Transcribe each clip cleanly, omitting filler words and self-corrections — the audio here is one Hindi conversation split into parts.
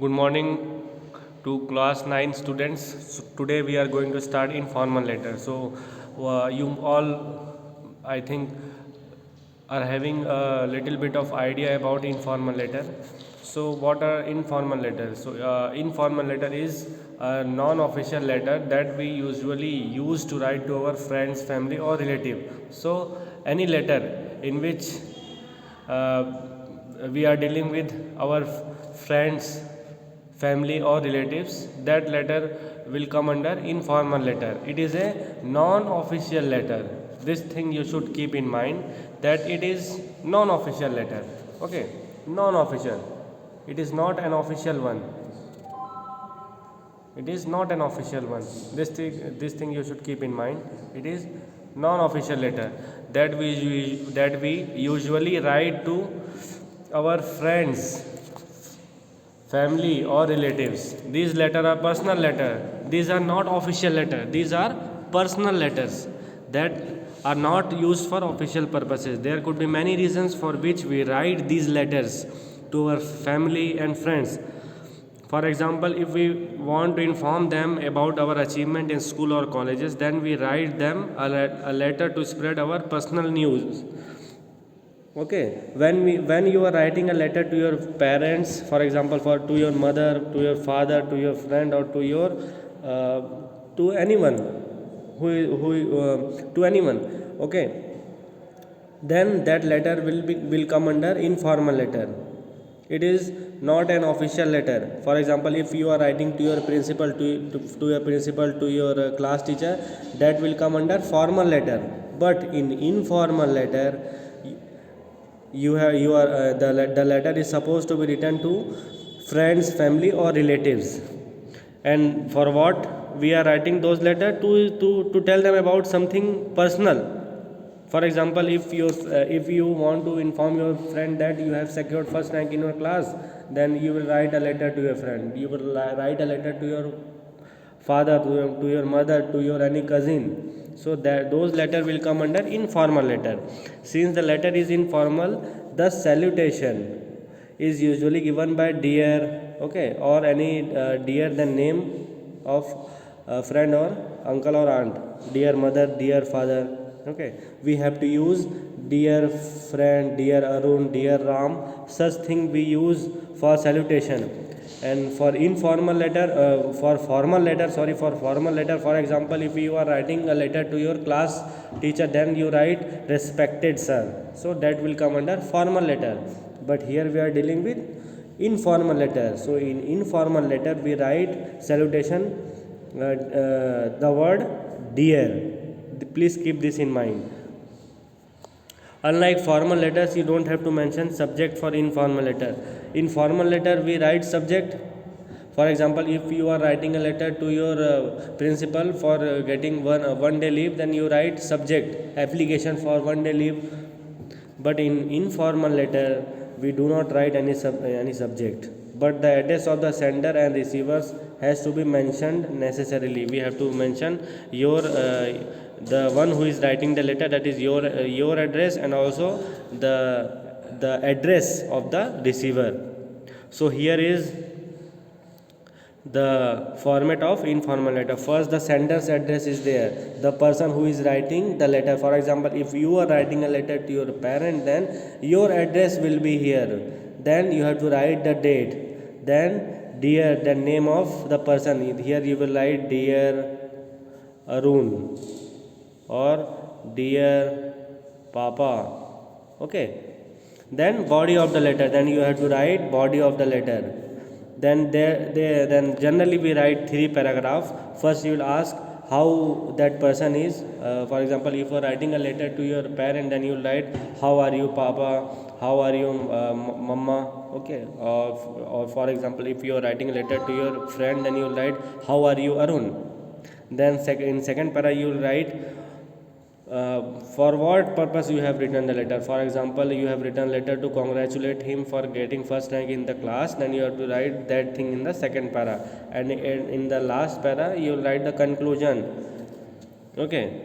Good morning to class 9 students. So today we are going to start informal letter. So you all, I think, are having a little bit of idea about informal letter. So what are informal letters? So informal letter is a non-official letter that we usually use to write to our friends, family or relative. So any letter in which uh, we are dealing with our friends, family or relatives, that letter will come under informal letter. It is a non-official letter. This thing you should keep in mind, that it is non-official letter. Okay, non-official. It is not an official one. It is not an official one. This thing you should keep in mind. It is non-official letter that we usually write to our friends, family or relatives. These letters are personal letter. These are not official letter. These are personal letters that are not used for official purposes. There could be many reasons for which we write these letters to our family and friends. For example, if we want to inform them about our achievement in school or colleges, then we write them a letter to spread our personal news. Okay, when you are writing a letter to your parents, for example, to your mother, to your father, to your friend, or to your uh, to anyone who to anyone, okay, then that letter will come under informal letter. It is not an official letter. For example, if you are writing to your principal, to your principal, to your class teacher, that will come under formal letter. But in informal letter, the letter is supposed to be written to friends, family or relatives. And for what we are writing those letters? To tell them about something personal. For example, if you want to inform your friend that you have secured first rank in your class, then you will write a letter to your friend. You will write a letter to your father, to your mother, to your any cousin. So that those letter will come under informal letter. Since the letter is informal, the salutation is usually given by dear, okay, or any dear the name of friend or uncle or aunt, dear mother, dear father. Okay, we have to use dear friend, dear Arun, dear Ram. Such thing we use for salutation. And for informal letter, for formal letter, for example, if you are writing a letter to your class teacher, then you write respected sir. So that will come under formal letter. But here we are dealing with informal letter. So in informal letter we write salutation, the word dear. Please keep this in mind. Unlike formal letters, you don't have to mention subject for informal letter. In formal letter, we write subject. For example, if you are writing a letter to your principal for getting one day leave, then you write subject, application for one day leave. But in informal letter, we do not write any subject. But the address of the sender and receivers has to be mentioned necessarily. We have to mention your the one who is writing the letter, that is your address, and also the address of the receiver. So here is the format of informal letter. First, the sender's address is there, the person who is writing the letter. For example, if you are writing a letter to your parent, then your address will be here. Then you have to write the date, then dear, the name of the person. Here you will write dear Arun or dear Papa. Okay, then body of the letter, then you have to write body of the letter. Then then generally we write 3 paragraphs. First you will ask how that person is. For example, if you are writing a letter to your parent, then you will write how are you Papa, how are you Mama. Okay, or for example, if you are writing a letter to your friend, then you will write how are you Arun. Then in second para you will write for what purpose you have written the letter. For example, you have written letter to congratulate him for getting first rank in the class, then you have to write that thing in the second para. And in the last para you will write the conclusion. Okay,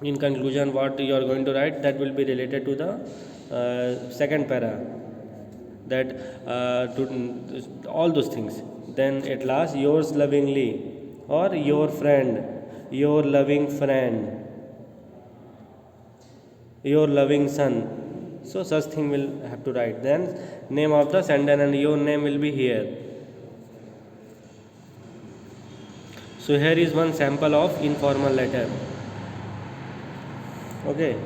in conclusion what you are going to write, that will be related to the second para. that to all those things. Then at last, yours lovingly, or your friend, your loving friend, your loving son. So such thing will have to write. Then name of the sender, and your name will be here. So here is one sample of informal letter. Okay,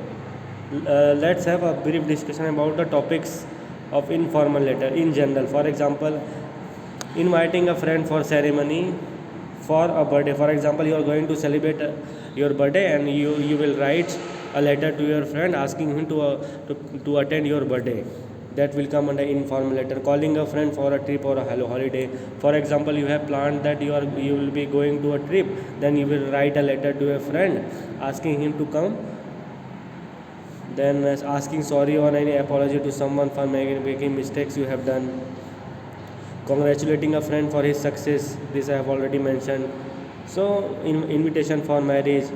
let's have a brief discussion about the topics of informal letter in general. For example, inviting a friend for ceremony for a birthday. For example, you are going to celebrate your birthday, and you will write a letter to your friend asking him to attend your birthday. That will come under informal letter. Calling a friend for a trip or a holiday. For example, you have planned that you will be going to a trip, then you will write a letter to a friend asking him to come. Then asking sorry or any apology to someone for making mistakes you have done. Congratulating a friend for his success, this I have already mentioned. So invitation for marriage.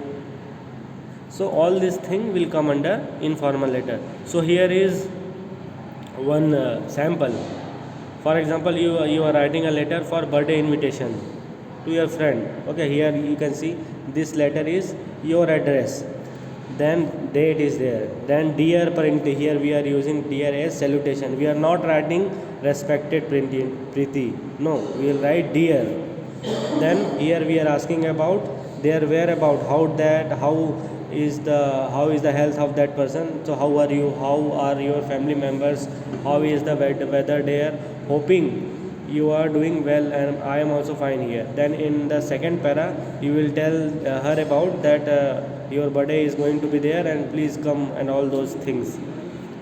So all this thing will come under informal letter. So here is one sample. For example, you are writing a letter for birthday invitation to your friend. Okay, here you can see this letter is your address, then date is there, then dear Printi. Here we are using dear as salutation. We are not writing respected Priti, no, we will write dear. Then here we are asking about their whereabout, how is the health of that person. So how are you, how are your family members, how is the weather there, hoping you are doing well and I am also fine here. Then in the second para you will tell her about that your birthday is going to be there and please come and all those things.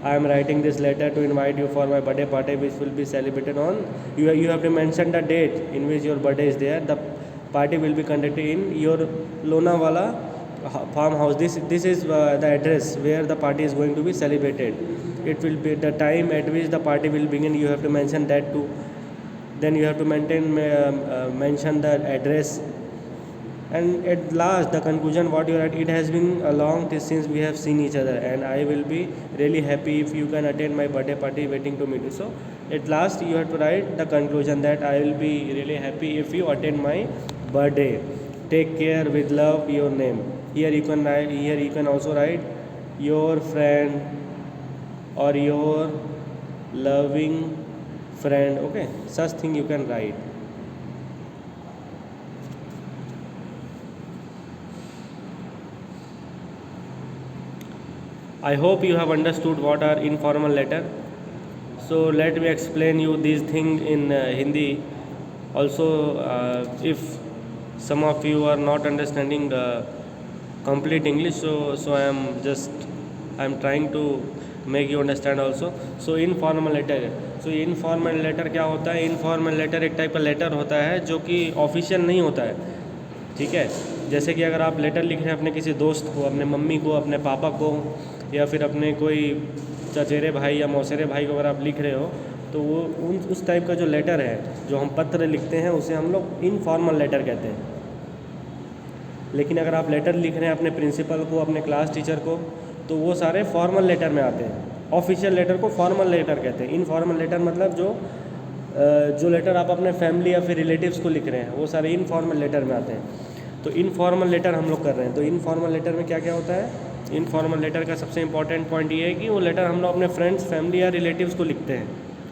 I am writing this letter to invite you for my birthday party which will be celebrated on, you have to mention the date in which your birthday is there. The party will be conducted in your Lonavala farmhouse. This is the address where the party is going to be celebrated. It will be the time at which the party will begin, you have to mention that too. Then you have to mention the address. And at last the conclusion what you write, it has been a long time since we have seen each other and I will be really happy if you can attend my birthday party waiting to meet you. So at last you have to write the conclusion that I will be really happy if you attend my birthday. Take care, with love, your name. Here you can also write your friend or your loving friend. Okay, such thing you can write. I hope you have understood what are informal letter. So let me explain you these things in Hindi. Also, if some of you are not understanding complete English, so I am trying to make you understand also. So informal letter. So informal letter क्या होता है? इनफॉर्मल लेटर एक टाइप का लेटर होता है जो कि ऑफिशियल नहीं होता है, ठीक है। जैसे कि अगर आप लेटर लिख रहे हैं अपने किसी दोस्त को, अपने मम्मी को, अपने पापा को, या फिर अपने कोई चचेरे भाई या मौसेरे भाई को अगर आप लिख रहे हो, तो वो उस टाइप का जो लेटर है, जो हम पत्र लिखते हैं, उसे हम लोग इनफॉर्मल लेटर कहते हैं। लेकिन अगर आप लेटर लिख रहे हैं अपने प्रिंसिपल को, अपने क्लास टीचर को, तो वो सारे फॉर्मल लेटर में आते हैं। ऑफिशियल लेटर को फॉर्मल लेटर कहते हैं। इनफॉर्मल लेटर मतलब जो लेटर आप अपने फैमिली या फिर रिलेटिव्स को लिख रहे हैं, वो सारे इनफॉर्मल लेटर में आते हैं। तो इनफॉर्मल लेटर हम लोग कर रहे हैं। तो इनफॉर्मल लेटर में क्या क्या होता है? इनफॉर्मल लेटर का सबसे इंपॉर्टेंट पॉइंट ये है कि वो लेटर हम लोग अपने फ्रेंड्स, फैमिली या रिलेटिव्स को लिखते हैं।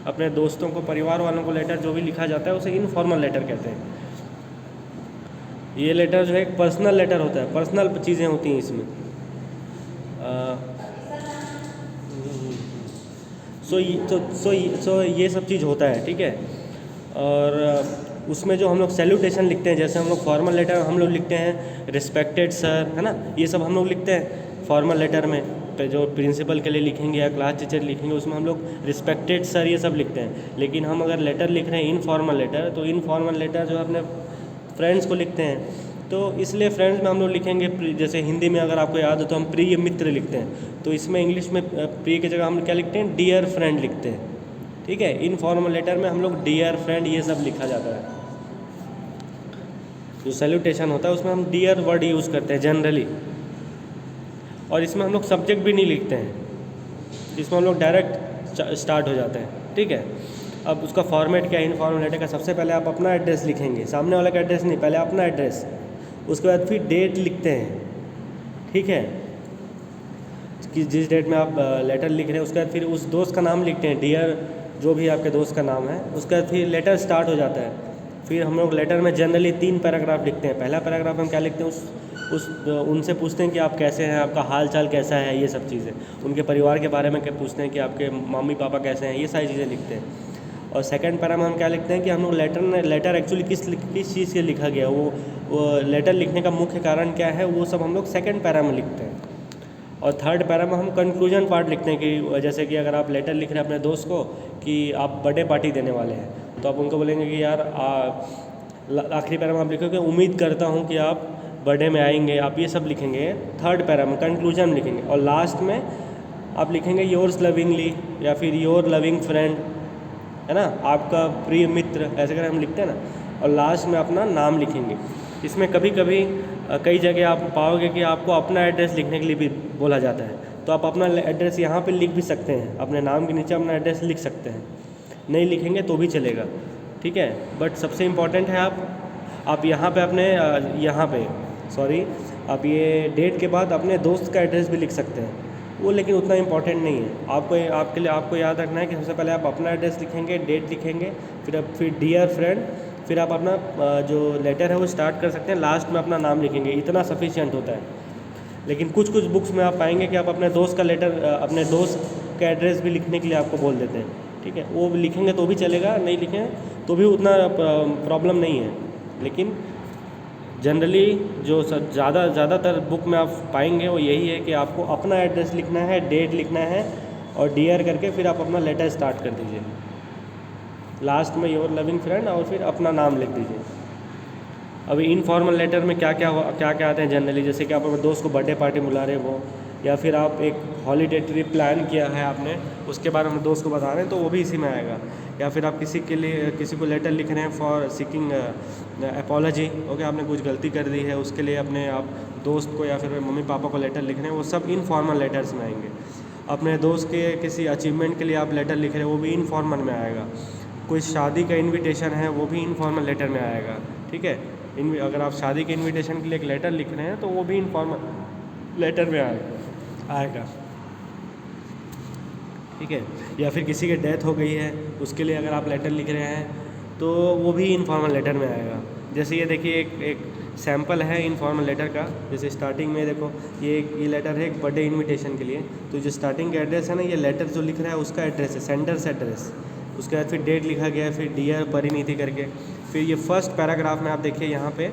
अपने दोस्तों को, परिवार वालों को लेटर जो भी लिखा जाता है उसे इनफॉर्मल लेटर कहते हैं। ये लेटर जो है एक पर्सनल लेटर होता है, पर्सनल चीज़ें होती हैं इसमें। सो ये सब चीज़ होता है, ठीक है। और उसमें जो हम लोग सैल्यूटेशन लिखते हैं, जैसे हम लोग फॉर्मल लेटर हम लोग लिखते हैं रिस्पेक्टेड सर, है ना, ये सब हम लोग लिखते हैं फॉर्मल लेटर में। तो जो प्रिंसिपल के लिए लिखेंगे या क्लास टीचर लिखेंगे, उसमें हम लोग रिस्पेक्टेड सर ये सब लिखते हैं। लेकिन हम अगर लेटर लिख रहे हैं इनफॉर्मल लेटर, तो इनफॉर्मल लेटर जो अपने फ्रेंड्स को लिखते हैं। तो इसलिए फ्रेंड्स में हम लोग लिखेंगे, जैसे हिंदी में अगर आपको याद हो तो हम प्रिय मित्र लिखते हैं, तो इसमें इंग्लिश में प्रिय की जगह हम क्या लिखते हैं? डियर फ्रेंड लिखते हैं, ठीक है। इनफॉर्मल लेटर में हम लोग डियर फ्रेंड ये सब लिखा जाता है। जो सैल्यूटेशन होता है उसमें हम डियर वर्ड यूज़ करते हैं जनरली। और इसमें हम लोग सब्जेक्ट भी नहीं लिखते हैं, इसमें हम लोग डायरेक्ट स्टार्ट हो जाते हैं। ठीक है। अब उसका फॉर्मेट क्या है इनफॉर्मल लेटर का? सबसे पहले आप अपना एड्रेस लिखेंगे, सामने वाले का एड्रेस नहीं, पहले अपना एड्रेस, उसके बाद फिर डेट लिखते हैं, ठीक है, कि जिस डेट में आप लेटर लिख रहे हैं। उसके बाद फिर उस दोस्त का नाम लिखते हैं, डियर जो भी आपके दोस्त का नाम है। उसके बाद फिर लेटर स्टार्ट हो जाता है। फिर हम लोग लेटर में जनरली 3 पैराग्राफ लिखते हैं। पहला पैराग्राफ हम क्या लिखते हैं, उनसे पूछते हैं कि आप कैसे हैं, आपका हाल चाल कैसा है, ये सब चीज़ें, उनके परिवार के बारे में क्या पूछते हैं कि आपके मम्मी पापा कैसे हैं, ये सारी चीज़ें लिखते हैं। और सेकंड पैरा में हम क्या लिखते हैं कि हम लोग लेटर एक्चुअली किस चीज़ के लिखा गया, वो लेटर लिखने का मुख्य कारण क्या है, वो सब हम लोग सेकंड पैरा में लिखते हैं। और थर्ड पैरा में हम कंक्लूजन पार्ट लिखते हैं कि जैसे कि अगर आप लेटर लिख रहे हैं अपने दोस्त को कि आप बर्थडे पार्टी देने वाले हैं, तो आप उनको बोलेंगे कि यार आखिरी पैरा में आप लिखोगे उम्मीद करता हूँ कि आप बर्थडे में आएंगे, आप ये सब लिखेंगे थर्ड पैरा में, कंक्लूजन में लिखेंगे। और लास्ट में आप लिखेंगे योर्स लविंगली या फिर योर लविंग फ्रेंड, है ना, आपका प्रिय मित्र, ऐसे कर हम लिखते हैं ना। और लास्ट में अपना नाम लिखेंगे। इसमें कभी कभी कई जगह आप पाओगे कि आपको अपना एड्रेस लिखने के लिए भी बोला जाता है, तो आप अपना एड्रेस यहाँ पे लिख भी सकते हैं, अपने नाम के नीचे अपना एड्रेस लिख सकते हैं। नहीं लिखेंगे तो भी चलेगा, ठीक है। बट सबसे इम्पॉर्टेंट है आप यहाँ पे अपने आप ये डेट के बाद अपने दोस्त का एड्रेस भी लिख सकते हैं, वो लेकिन उतना इम्पॉर्टेंट नहीं है। आपको याद रखना है कि सबसे पहले आप अपना एड्रेस लिखेंगे, डेट लिखेंगे, फिर डियर फ्रेंड, फिर आप अपना जो लेटर है वो स्टार्ट कर सकते हैं, लास्ट में अपना नाम लिखेंगे, इतना सफिशिएंट होता है। लेकिन कुछ बुक्स में आप पाएंगे कि आप अपने दोस्त का लेटर, अपने दोस्त का एड्रेस भी लिखने के लिए आपको बोल देते हैं, ठीक है। वो लिखेंगे तो भी चलेगा, नहीं लिखें तो भी उतना प्रॉब्लम नहीं है। लेकिन जनरली जो ज़्यादातर बुक में आप पाएंगे वो यही है कि आपको अपना एड्रेस लिखना है, डेट लिखना है और डियर करके फिर आप अपना लेटर स्टार्ट कर दीजिए, लास्ट में योर लविंग फ्रेंड और फिर अपना नाम लिख दीजिए। अभी इनफॉर्मल लेटर में क्या क्या आते हैं जनरली, जैसे कि आप अपने दोस्त को बर्थडे पार्टी बुला रहे हो, या फिर आप एक हॉलीडे ट्रिप प्लान किया है आपने, उसके बारे में दोस्त को बता रहे हैं, तो वो भी इसी में आएगा। या फिर आप किसी को लेटर लिख रहे हैं फॉर सीकिंग अपॉलॉजी, ओके, आपने कुछ गलती कर दी है, उसके लिए अपने आप दोस्त को या फिर मम्मी पापा को लेटर लिख रहे हैं, वो सब इनफॉर्मल लेटर्स में आएंगे। अपने दोस्त के किसी अचीवमेंट के लिए आप लेटर लिख रहे हैं, वो भी इनफॉर्मल में आएगा। कोई शादी का इन्विटेशन है, वो भी इनफॉर्मल लेटर में आएगा, ठीक है। अगर आप शादी के इन्विटेशन के लिए एक लेटर लिख रहे हैं तो वो भी इनफॉर्मल लेटर में आएगा, ठीक है। या फिर किसी की डेथ हो गई है, उसके लिए अगर आप लेटर लिख रहे हैं तो वो भी इनफॉर्मल लेटर में आएगा। जैसे ये देखिए एक सैम्पल है इनफॉर्मल लेटर का। जैसे स्टार्टिंग में देखो ये लेटर है एक बर्थडे इनविटेशन के लिए, तो जो स्टार्टिंग का एड्रेस है ना, ये लेटर जो लिख रहा है उसका एड्रेस है, सेंडर्स एड्रेस। उसके बाद फिर डेट लिखा गया है, फिर डियर परिणीति करके। फिर ये फर्स्ट पैराग्राफ में आप देखिए यहाँ पे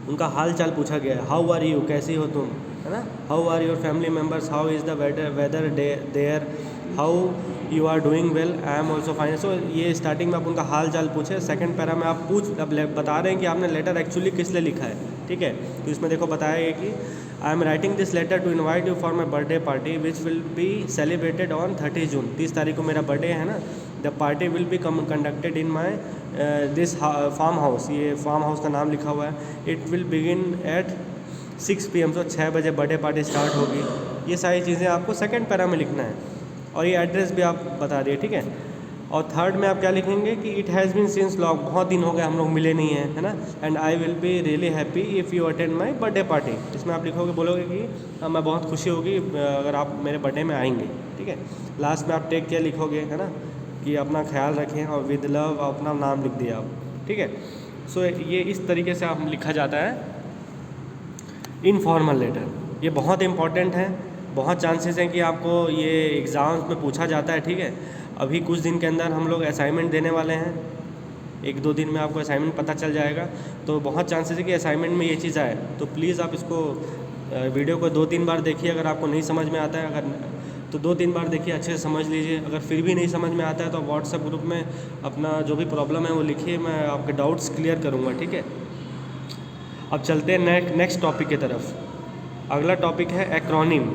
उनका हाल चाल पूछा गया है, हाउ आर यू, कैसी हो तुम, है ना, how are your family members, how is the weather there, how you are doing well, I am also fine. So ये स्टार्टिंग में आप उनका हाल चाल पूछे। सेकंड पैरा में आप बता रहे हैं कि आपने लेटर एक्चुअली किस लिए लिखा है, ठीक है। तो इसमें देखो बताया है कि I am writing this letter to invite you for my birthday party which will be celebrated on 30 June. 30 तारीख को मेरा बर्थडे है ना। The party will be conducted in my this farm house, ये फार्म हाउस का नाम लिखा हुआ है। It will begin at 6 PM, तो 6 बजे बर्थडे पार्टी स्टार्ट होगी। ये सारी चीज़ें आपको सेकंड पैरा में लिखना है, और ये एड्रेस भी आप बता दिए, ठीक है। और थर्ड में आप क्या लिखेंगे कि it has been since long, बहुत दिन हो गए हम लोग मिले नहीं हैं, है ना। And I will be really happy if you attend my birthday party. इसमें आप बोलोगे कि मैं बहुत खुशी होगी अगर आप मेरे बर्थडे में आएंगे, ठीक है। लास्ट में आप टेक केयर लिखोगे, है ना, कि अपना ख्याल रखें, और विद लव अपना नाम लिख दिया आप, ठीक है। सो ये इस तरीके से आप लिखा जाता है इनफॉर्मल लेटर। ये बहुत इंपॉर्टेंट है, बहुत चांसेस हैं कि आपको ये एग्ज़ाम्स में पूछा जाता है, ठीक है। अभी कुछ दिन के अंदर हम लोग असाइनमेंट देने वाले हैं, 1-2 दिन में आपको असाइनमेंट पता चल जाएगा। तो बहुत चांसेस है कि असाइनमेंट में ये चीज़ आए, तो प्लीज़ आप इसको वीडियो को 2-3 बार देखिए। अगर आपको नहीं समझ में आता है तो 2-3 बार देखिए, अच्छे से समझ लीजिए। अगर फिर भी नहीं समझ में आता है तो व्हाट्सएप ग्रुप में अपना जो भी प्रॉब्लम है वो लिखिए, मैं आपके डाउट्स क्लियर करूँगा, ठीक है। अब चलते हैं नेक्स्ट टॉपिक की तरफ। अगला टॉपिक है एक्रोनिम।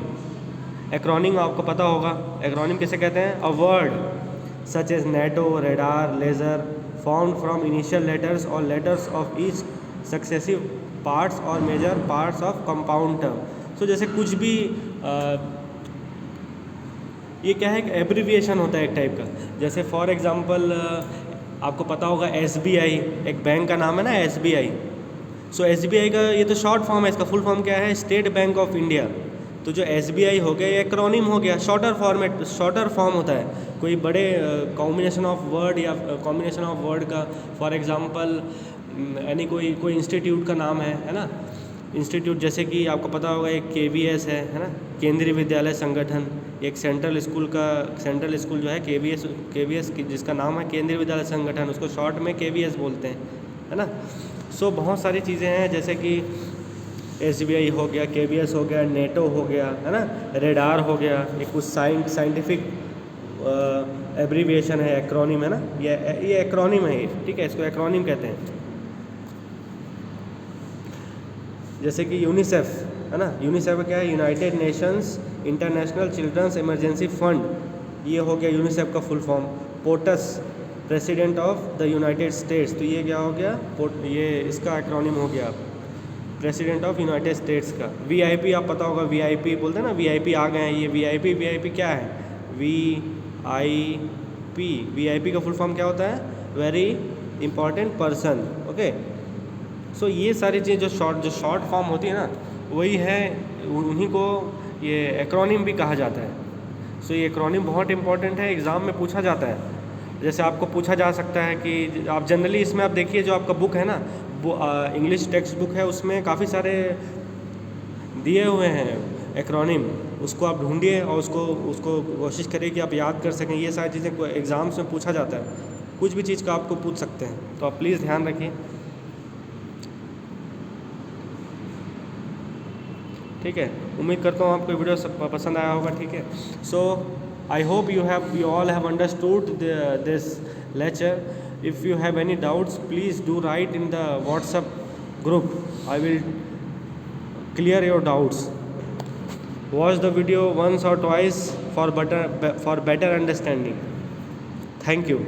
एक्रोनिम आपको पता होगा, एक्रोनिम किसे कहते हैं? A word such as NATO, radar, laser formed from initial letters और letters of each successive parts और major parts of compound term. So जैसे कुछ भी ये क्या है, एक एब्रीविएशन होता है एक टाइप का। जैसे फॉर एग्जांपल आपको पता होगा SBI, एक बैंक का नाम है ना SBI। सो SBI का ये तो शॉर्ट फॉर्म है, इसका फुल फॉर्म क्या है, स्टेट बैंक ऑफ इंडिया। तो जो SBI हो गया ये एक्रोनिम हो गया, शॉर्टर फॉर्म होता है। कोई बड़े कॉम्बिनेशन ऑफ वर्ड या कॉम्बिनेशन ऑफ वर्ड का, फॉर एग्जांपल यानी कोई इंस्टीट्यूट का नाम है ना। इंस्टीट्यूट जैसे कि आपको पता होगा एक KVS है ना, केंद्रीय विद्यालय संगठन। एक सेंट्रल स्कूल जो है KVS की जिसका नाम है केंद्रीय विद्यालय संगठन, उसको शॉर्ट में KVS बोलते हैं, है ना। सो बहुत सारी चीज़ें हैं जैसे कि SBI हो गया, KVS हो गया, नेटो हो गया, है ना, रेडार हो गया। ये कुछ साइंटिफिक एब्रीविएशन है, एक्रोनिम है ना, ये एक्रोनिम है, ठीक है, इसको एक्रोनिम कहते हैं। जैसे कि यूनिसेफ है ना, यूनिसेफ क्या है, United Nations International Children's Emergency Fund, ये हो गया यूनिसेफ का full form. POTUS, President of the United States, तो ये क्या हो गया, ये इसका एक्रोनिम हो गया, प्रेसिडेंट ऑफ यूनाइटेड स्टेट्स का। VIP आप पता होगा, VIP बोलते हैं ना, VIP आ गए हैं, ये VIP क्या है, VIP का फुल फॉर्म क्या होता है, वेरी इंपॉर्टेंट पर्सन, ओके। सो ये सारी चीज़ें जो शॉर्ट फॉर्म होती है ना, वही है, उन्हीं को ये एक्रोनिम भी कहा जाता है। सो ये एक्रोनिम बहुत इंपॉर्टेंट है, एग्ज़ाम में पूछा जाता है। जैसे आपको पूछा जा सकता है कि आप जनरली इसमें आप देखिए जो आपका बुक है ना, वो इंग्लिश टेक्स्ट बुक है, उसमें काफ़ी सारे दिए हुए हैं एक्रोनिम, उसको आप ढूंढिए और उसको कोशिश करिए कि आप याद कर सकें। ये सारी चीज़ें को एग्ज़ाम्स में पूछा जाता है, कुछ भी चीज़ का आपको पूछ सकते हैं, तो आप प्लीज़ ध्यान रखिए, ठीक है। उम्मीद करता हूँ आपको वीडियो सब पसंद आया होगा, ठीक है। So I hope you all have understood this lecture. If you have any doubts, please do write in the WhatsApp group. I will clear your doubts. Watch the video once or twice for better understanding. Thank you.